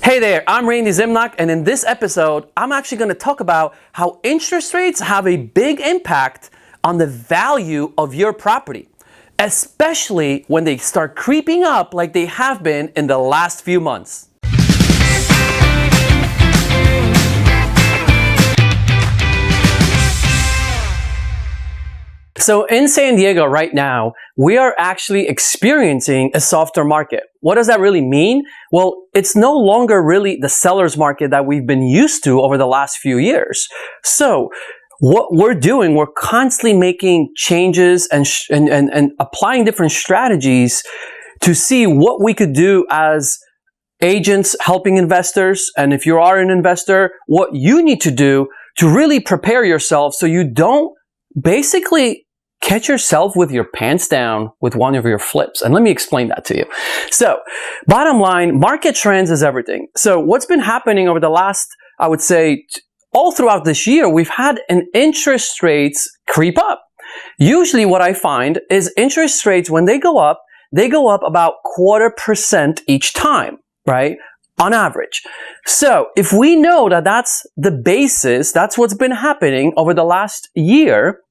Hey there, I'm Randy Zimnock, and in this episode, I'm actually going to talk about how interest rates have a big impact on the value of your property, especially when they start creeping up like they have been in the last few months. So in San Diego right now, we are actually experiencing a softer market. What does that really mean? Well, it's no longer really the seller's market that we've been used to over the last few years. So what we're doing, we're constantly making changes and applying different strategies to see what we could do as agents helping investors. And if you are an investor, what you need to do to really prepare yourself so you don't basically catch yourself with your pants down with one of your flips. And let me explain that to you. So, bottom line, market trends is everything. So what's been happening over the last, I would say, all throughout this year, we've had an interest rates creep up. Usually what I find is interest rates, when they go up about 0.25% each time, right? On average. So if we know that that's the basis, that's what's been happening over the last year,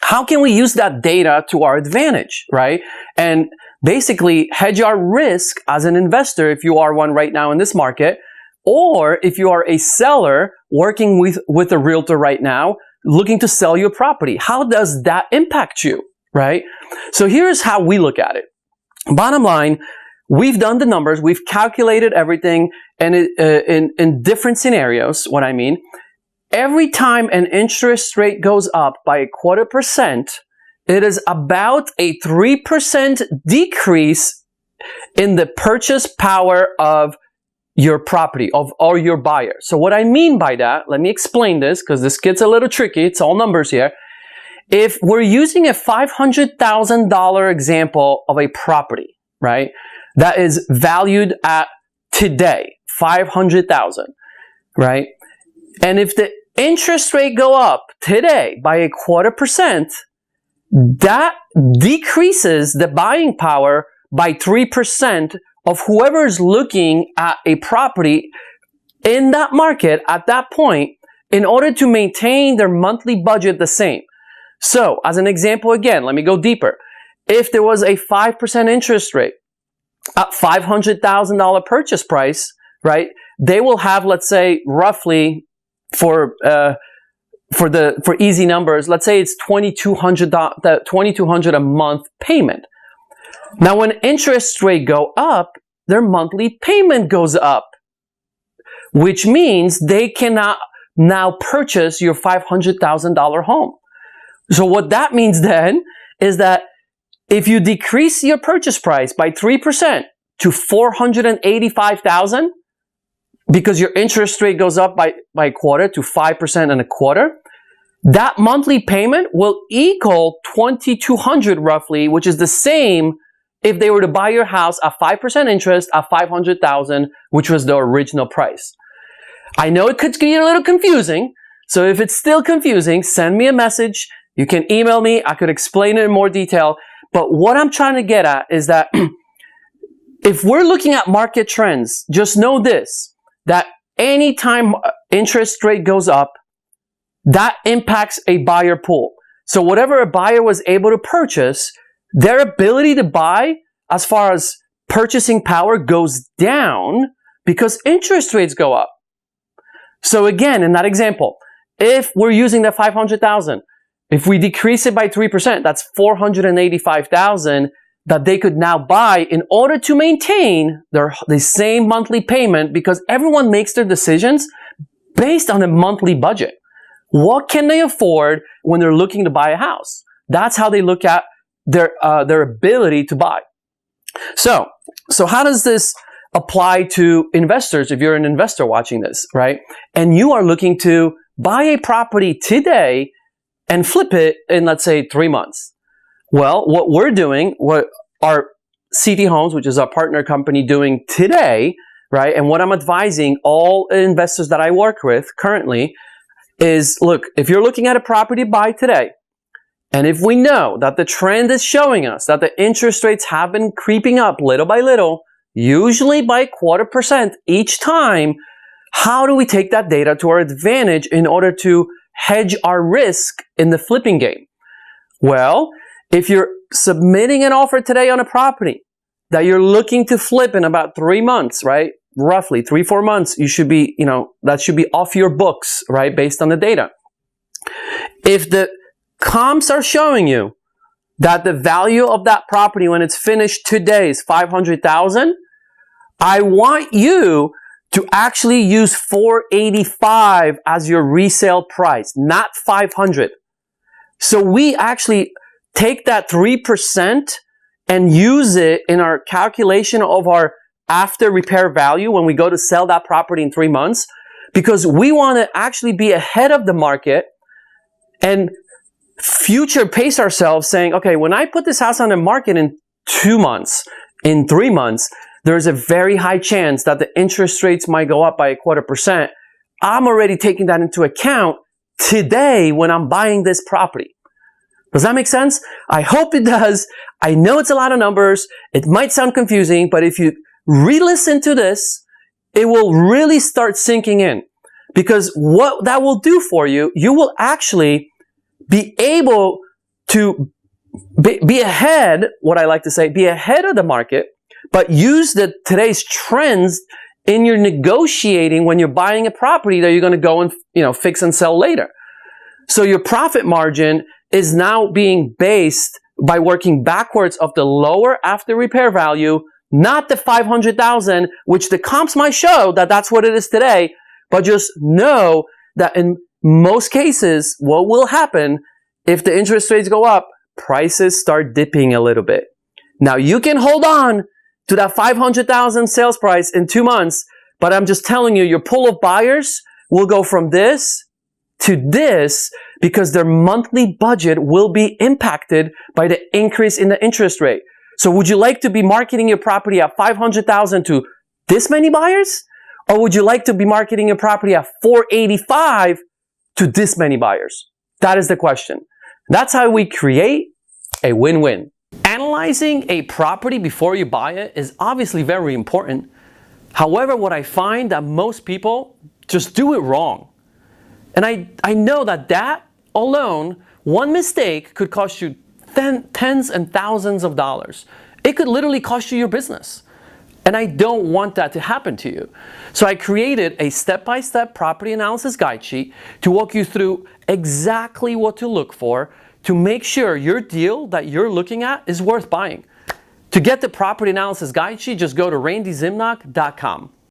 how can we use that data to our advantage, right? And basically hedge our risk as an investor if you are one right now in this market, or if you are a seller working with a realtor right now looking to sell your property. How does that impact you, right? So here's how we look at it. Bottom line, we've done the numbers, we've calculated everything, and in different scenarios, what I mean, every time an interest rate goes up by 0.25%, it is about a 3% decrease in the purchase power of your property, or your buyer. So what I mean by that, let me explain this because this gets a little tricky. It's all numbers here. If we're using a $500,000 example of a property, right, that is valued at today, $500,000, right? And if the interest rate go up today by a 0.25%, that decreases the buying power by 3% of whoever is looking at a property in that market at that point in order to maintain their monthly budget the same. So, as an example again, let me go deeper. If there was a 5% interest rate at $500,000 purchase price, right, they will have, let's say, roughly for easy numbers, let's say it's $2,200 a month payment. Now, when interest rates go up, their monthly payment goes up, which means they cannot now purchase your $500,000 home. So what that means then is that if you decrease your purchase price by 3% to $485,000, because your interest rate goes up by a quarter to 5.25%, that monthly payment will equal $2,200 roughly, which is the same if they were to buy your house at 5% interest at $500,000, which was the original price. I know it could get a little confusing, so if it's still confusing, send me a message. You can email me. I could explain it in more detail. But what I'm trying to get at is that if we're looking at market trends, just know this, that anytime interest rate goes up, that impacts a buyer pool. So whatever a buyer was able to purchase, their ability to buy as far as purchasing power goes down because interest rates go up. So again, in that example, if we're using the $500,000, if we decrease it by 3%, that's $485,000 that they could now buy in order to maintain the same monthly payment, because everyone makes their decisions based on a monthly budget. What can they afford when they're looking to buy a house? That's how they look at their ability to buy. So how does this apply to investors if you're an investor watching this, right? And you are looking to buy a property today and flip it in, let's say, 3 months. Well, what we're doing, what our CT Homes, which is our partner company, doing today, right? And what I'm advising all investors that I work with currently is, look, if you're looking at a property to buy today, and if we know that the trend is showing us that the interest rates have been creeping up little by little, usually by 0.25% each time. How do we take that data to our advantage in order to hedge our risk in the flipping game? Well, if you're submitting an offer today on a property that you're looking to flip in about 3 months, right? Roughly 3-4 months, you should be, that should be off your books, right? Based on the data. If the comps are showing you that the value of that property when it's finished today is $500,000, I want you to actually use $485 as your resale price, not $500. So we actually take that 3% and use it in our calculation of our after repair value when we go to sell that property in 3 months, because we want to actually be ahead of the market and future pace ourselves saying, okay, when I put this house on the market in 2 months, in 3 months, there's a very high chance that the interest rates might go up by 0.25%. I'm already taking that into account today when I'm buying this property. Does that make sense? I hope it does. I know it's a lot of numbers. It might sound confusing, but if you re-listen to this, it will really start sinking in. Because what that will do for you, you will actually be able to be ahead, what I like to say, be ahead of the market, but use today's trends in your negotiating when you're buying a property that you're going to go and fix and sell later. So your profit margin is now being based by working backwards of the lower after repair value, not the $500,000, which the comps might show that that's what it is today. But just know that in most cases, what will happen if the interest rates go up, prices start dipping a little bit. Now you can hold on to that $500,000 sales price in 2 months, but I'm just telling you, your pool of buyers will go from this to this because their monthly budget will be impacted by the increase in the interest rate. So would you like to be marketing your property at $500,000 to this many buyers? Or would you like to be marketing your property at $485,000 to this many buyers? That is the question. That's how we create a win-win. Analyzing a property before you buy it is obviously very important. However, what I find that most people just do it wrong. And I know that alone, one mistake could cost you tens and thousands of dollars. It could literally cost you your business. And I don't want that to happen to you. So I created a step-by-step property analysis guide sheet to walk you through exactly what to look for to make sure your deal that you're looking at is worth buying. To get the property analysis guide sheet, just go to randyzimnock.com.